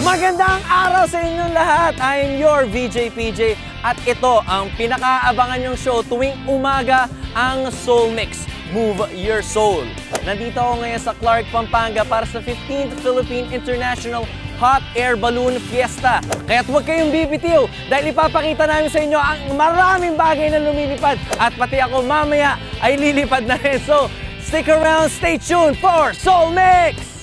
Magandang araw sa inyong lahat! I'm your VJ PJ at ito ang pinakaabangan nyong show tuwing umaga, ang Soul Mix, Move Your Soul. Nandito ako ngayon sa Clark, Pampanga para sa 15th Philippine International Hot Air Balloon Fiesta. Kaya't huwag kayong bibitiw dahil ipapakita namin sa inyo ang maraming bagay na lumilipad at pati ako mamaya ay lilipad na rin. So, stick around, stay tuned for Soul Mix!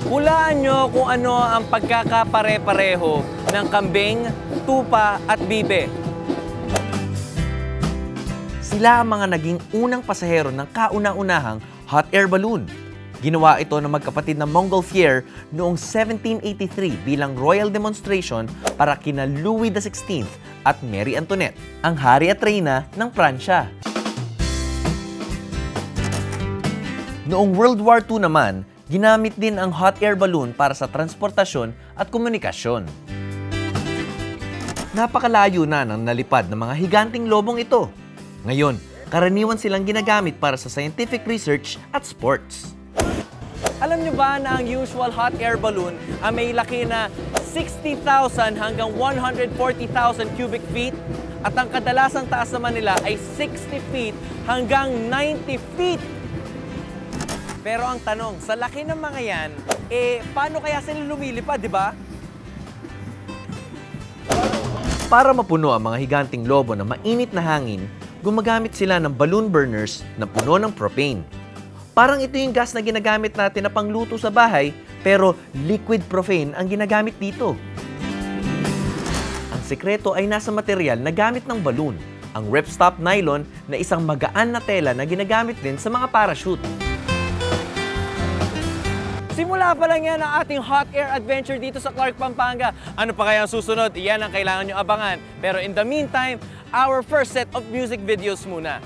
Hulaan nyo kung ano ang pagkakapare-pareho ng kambing, tupa at bibe. Sila ang mga naging unang pasahero ng kauna-unahang hot air balloon. Ginawa ito ng magkapatid na Montgolfier noong 1783 bilang royal demonstration para kina Louis XVI at Mary Antoinette, ang hari at reyna ng Pransya. Noong World War II naman, ginamit din ang hot air balloon para sa transportasyon at komunikasyon. Napakalayo na ng nalipad ng mga higanting lobong ito. Ngayon, karaniwan silang ginagamit para sa scientific research at sports. Alam nyo ba na ang usual hot air balloon ay may laki na 60,000 hanggang 140,000 cubic feet at ang kadalasang taas naman nila ay 60 feet hanggang 90 feet. Pero ang tanong, sa laki ng mga yan, paano kaya sila lumilipad, di ba? Para mapuno ang mga higanting lobo ng mainit na hangin, gumagamit sila ng balloon burners na puno ng propane. Parang ito yung gas na ginagamit natin na pangluto sa bahay, pero liquid propane ang ginagamit dito. Ang sekreto ay nasa material na gamit ng balloon, ang ripstop nylon na isang magaan na tela na ginagamit din sa mga parachute. Simula pa lang yan ang ating hot air adventure dito sa Clark, Pampanga. Ano pa kaya ang susunod? Iyan ang kailangan nyo abangan. Pero in the meantime, our first set of music videos muna.